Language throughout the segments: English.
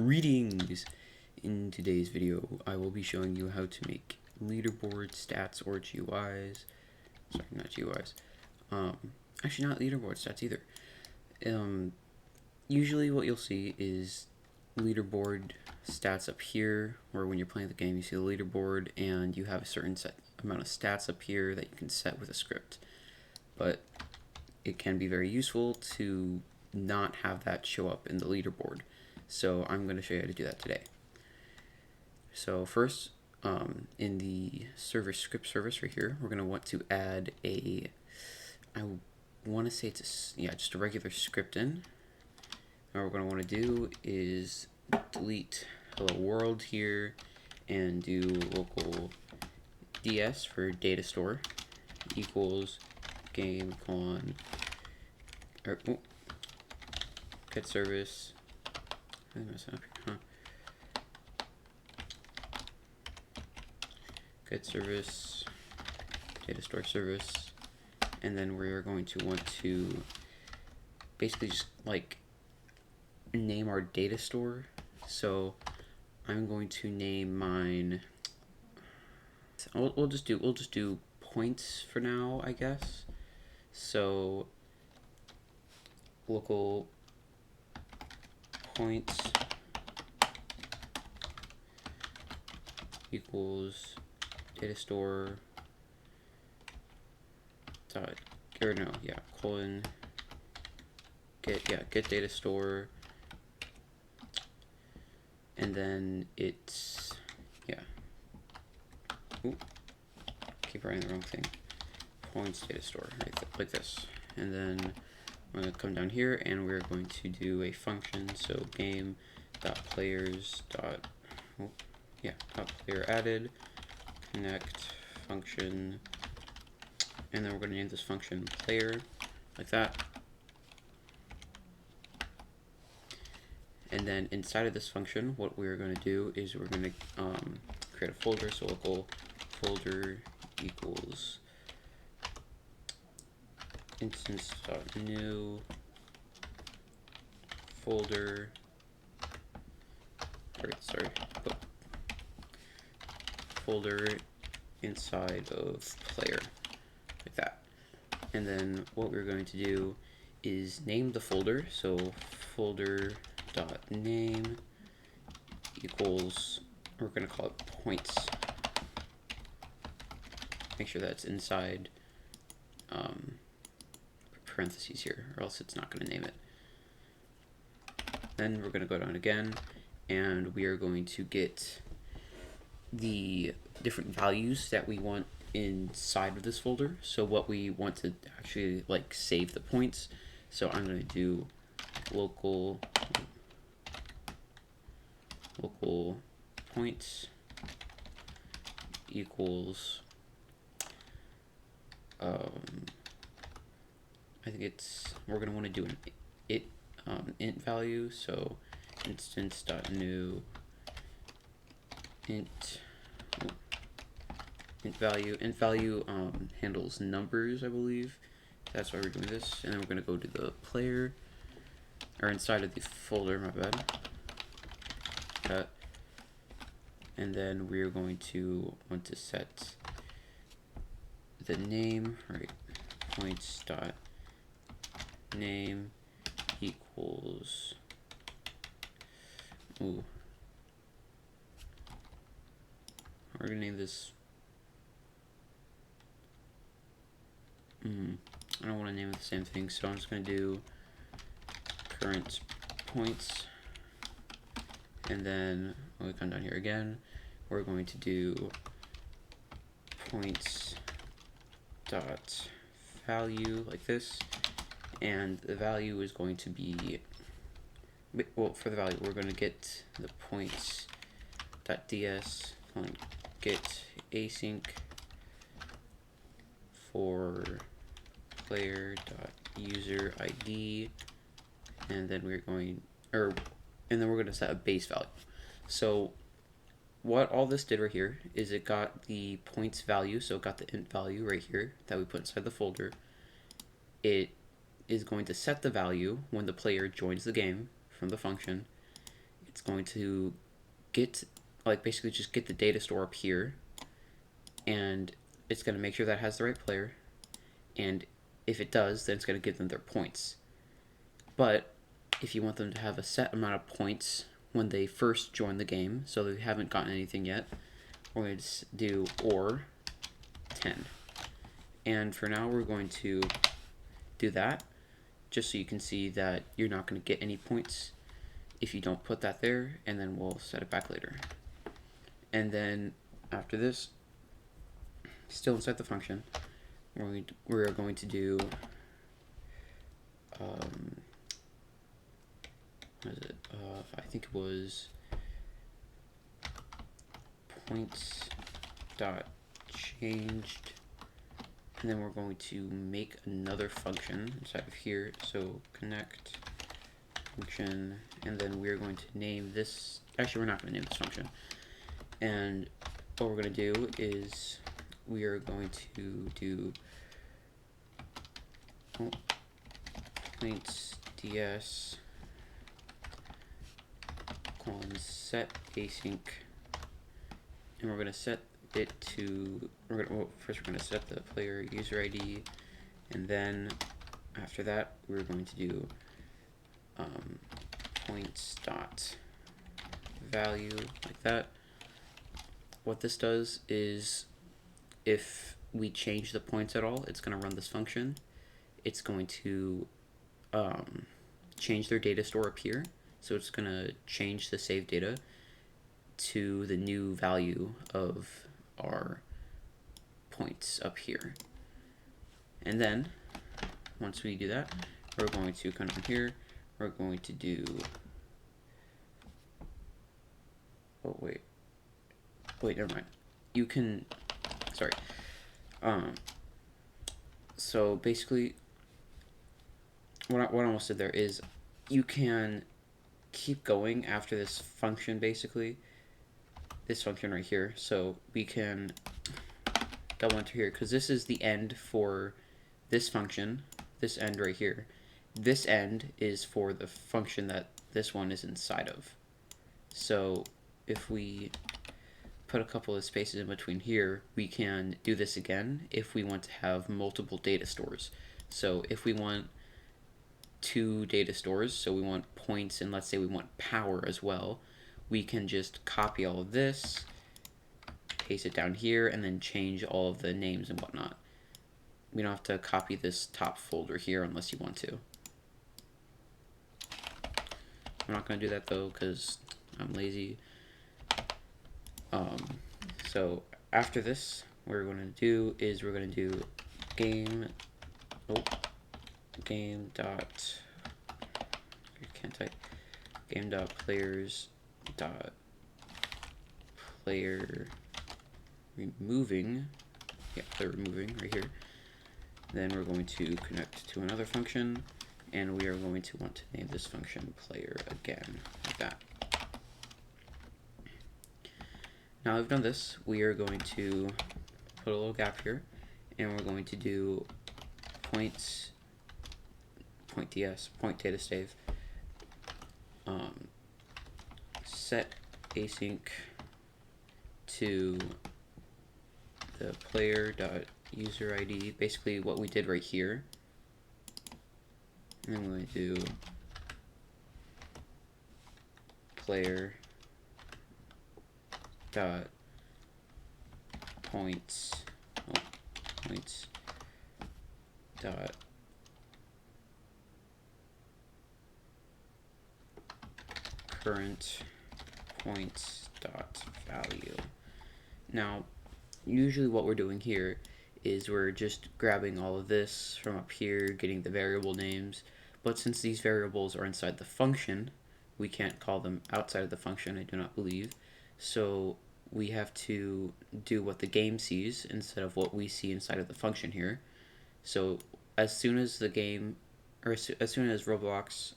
Greetings! In today's video, I will be showing you how to make leaderboard stats or GUIs. Sorry, not GUIs. Actually, not leaderboard stats either. Usually what you'll see is leaderboard stats up here, or when you're playing the game, you see the leaderboard, and you have a certain set amount of stats up here that you can set with a script. But it can be very useful to not have that show up in the leaderboard. So I'm going to show you how to do that today. So first, in the ServerScriptService right here, we're going to want to add a, I want to say it's just a regular script in. And what we're going to want to do is delete hello world here and do local DS for DataStore equals game GetService. GetService, DataStoreService, and then we're going to want to basically just like name our data store. So I'm going to name mine. We'll just do points for now, I guess. So local points equals DataStore colon get DataStore, and then it's keep writing the wrong thing. Points DataStore, right, like this, and then we're going to come down here and we're going to do a function. So game.Players.PlayerAdded connect function, and then we're going to name this function player, like that. And then inside of this function, what we're going to do is we're going to create a folder. So local folder equals instance.new folder, folder inside of player, like that. And then what we're going to do is name the folder. So folder.Name equals, we're going to call it points. Make sure that's inside parentheses here, or else it's not going to name it. Then we're going to go down again, and we are going to get the different values that we want inside of this folder. So what we want to actually like save the points. So I'm going to do local points equals I think we're going to want to do an IntValue. So instance.new IntValue handles numbers, I believe. That's why we're doing this. And then we're going to go to the player, or inside of the folder, my bad. And then we're going to want to set the name, right? Points.Name equals we're gonna name this I don't want to name it the same thing, so I'm just gonna do current points, and then when we come down here again, we're going to do points.value like this, and the value is going to be, well, for the value we're going to get the points.ds, GetAsync for plr.UserId, and then we're going to set a base value. So what all this did right here is it got the points value, so it got the int value right here that we put inside the folder. It is going to set the value when the player joins the game from the function. It's going to get, like, basically just get the data store up here, and it's going to make sure that has the right player, and if it does, then it's going to give them their points. But if you want them to have a set amount of points when they first join the game, so they haven't gotten anything yet, we're going to do or 10. And for now, we're going to do that, just so you can see that you're not going to get any points if you don't put that there, and then we'll set it back later. And then after this, still inside the function, we're going to do what is it? I think it was Points.Changed, and then we're going to make another function inside of here. So connect function, and then we're going to name this. Actually, we're not going to name this function. And what we're going to do is we are going to do pointsDS SetAsync, and we're going to set it to, first we're going to set the player user ID, and then after that we're going to do Points.Value, like that. What this does is if we change the points at all, it's going to run this function. It's going to change their data store up here. So it's going to change the saved data to the new value of our points up here. And then once we do that, we're going to come down here. We're going to do, oh wait, never mind. You can, sorry. So basically, what I almost did there is you can keep going after this function, basically this function right here. So we can double enter here, because this is the end for this function, this end right here. This end is for the function that this one is inside of. So if we put a couple of spaces in between here, we can do this again if we want to have multiple data stores. So if we want 2 data stores, so we want points and let's say we want power as well, we can just copy all of this, paste it down here, and then change all of the names and whatnot. We don't have to copy this top folder here unless you want to. I'm not going to do that though because I'm lazy. So after this, what we're going to do is we're going to do game game.Players.PlayerRemoving, yeah, player removing right here. Then we're going to connect to another function, and we are going to want to name this function player again, like that. Now we've done this, we are going to put a little gap here, and we're going to do points DataSave, set async to the plr.UserId, basically what we did right here. And I'm going to do player.points dot CurrentPoints.Value. Now, usually what we're doing here is we're just grabbing all of this from up here, getting the variable names, but since these variables are inside the function, we can't call them outside of the function, I do not believe. So we have to do what the game sees instead of what we see inside of the function here. So as soon as the game, or as soon as Roblox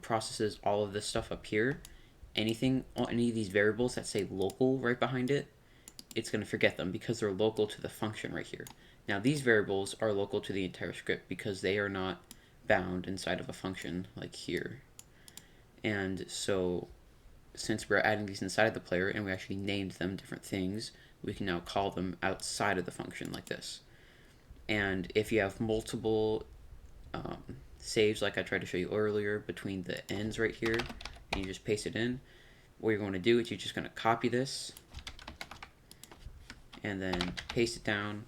processes all of this stuff up here, any of these variables that say local right behind it, it's going to forget them because they're local to the function right here. Now these variables are local to the entire script because they are not bound inside of a function like here. And so since we're adding these inside of the player and we actually named them different things, we can now call them outside of the function like this. And if you have multiple saves, like I tried to show you earlier, between the ends right here, and you just paste it in, what you're going to do is you're just going to copy this and then paste it down,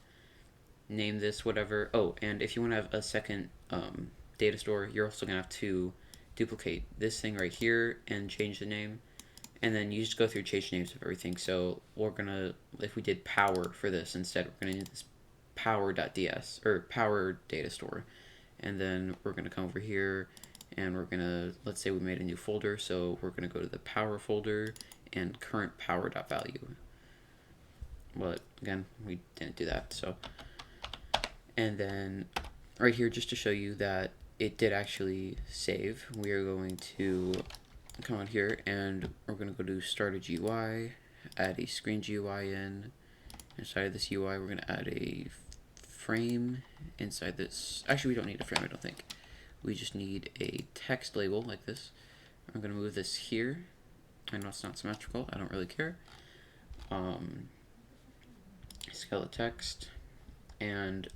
name this whatever. Oh, and if you want to have a second data store, you're also going to have to duplicate this thing right here and change the name. And then you just go through change names of everything. So we're going to, if we did power for this instead, we're going to do this power.ds or power data store. And then we're going to come over here and we're going to, let's say we made a new folder. So we're going to go to the power folder and current power.value. But again, we didn't do that. So, and then right here, just to show you that it did actually save, we are going to come on here and we're going to go to start a GUI, add a screen GUI in. Inside of this UI, we're going to add a frame inside this. Actually, we don't need a frame, I don't think. We just need a text label like this. I'm going to move this here. I know it's not symmetrical, I don't really care. Scale the text, and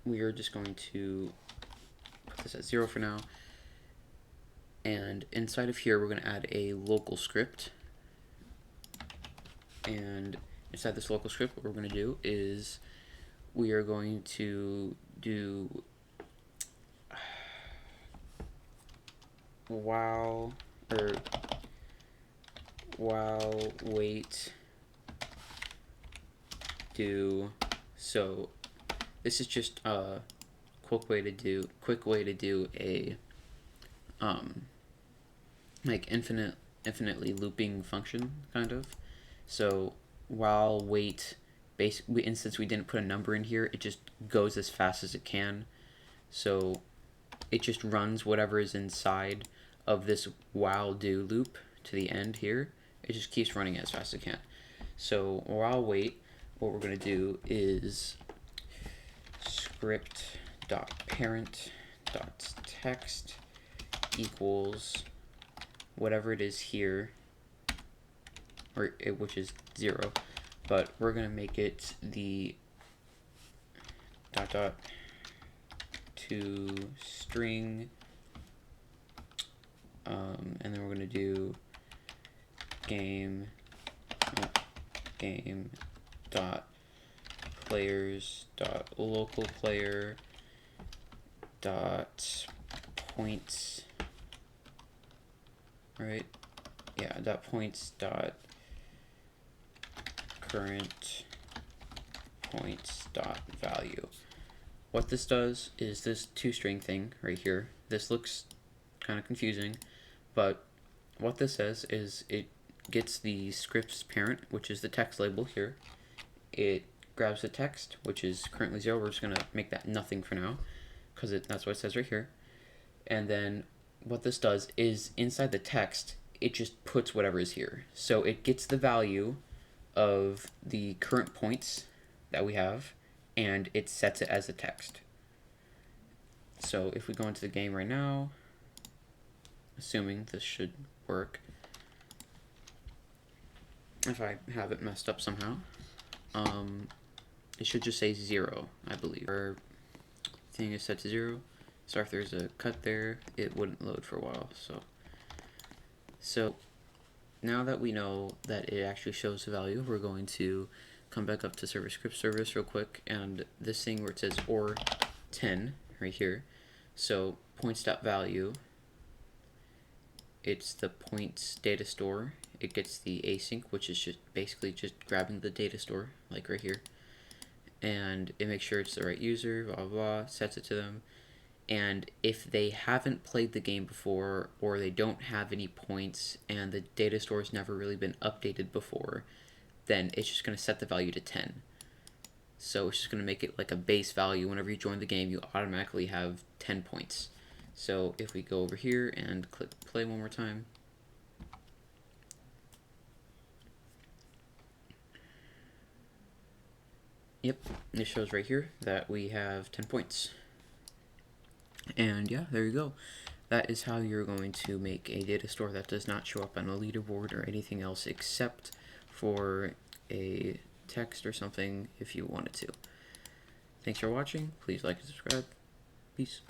we are just going to put this at 0 for now. And inside of here, we're going to add a local script. And inside this local script, what we're going to do is we are going to do while wait do. So this is just a quick way to do a like infinitely looping function kind of. So while wait, basically, and since we didn't put a number in here, it just goes as fast as it can. So it just runs whatever is inside of this while do loop to the end here. It just keeps running as fast as it can. So while wait, what we're going to do is script.Parent.Text equals whatever it is here, which is 0, but we're going to make it the to string, and then we're going to do game.Players.localPlayer.points, right? Yeah, .Points.CurrentPoints.Value. What this does is this toString thing right here. This looks kind of confusing, but what this says is it gets the script's parent, which is the text label here. It grabs the text, which is currently 0. We're just going to make that nothing for now, because that's what it says right here. And then what this does is inside the text, it just puts whatever is here. So it gets the value of the current points that we have, and it sets it as a text. So if we go into the game right now, assuming this should work, if I have it messed up somehow, it should just say 0, I believe. Our thing is set to 0, so if there's a cut there, it wouldn't load for a while. So now that we know that it actually shows the value, we're going to come back up to ServerScriptService real quick, and this thing where it says or 10 right here. So Points.Value, it's the Points data store. It gets the async, which is just basically just grabbing the data store, like right here, and it makes sure it's the right user, blah blah blah, sets it to them. And if they haven't played the game before, or they don't have any points, and the data store has never really been updated before, then it's just going to set the value to 10. So it's just going to make it like a base value. Whenever you join the game, you automatically have 10 points. So if we go over here and click play one more time, yep, it shows right here that we have 10 points. And yeah, there you go. that is how you're going to make a data store that does not show up on a leaderboard or anything else except for a text or something if you wanted to. Thanks for watching. Please like and subscribe. Peace.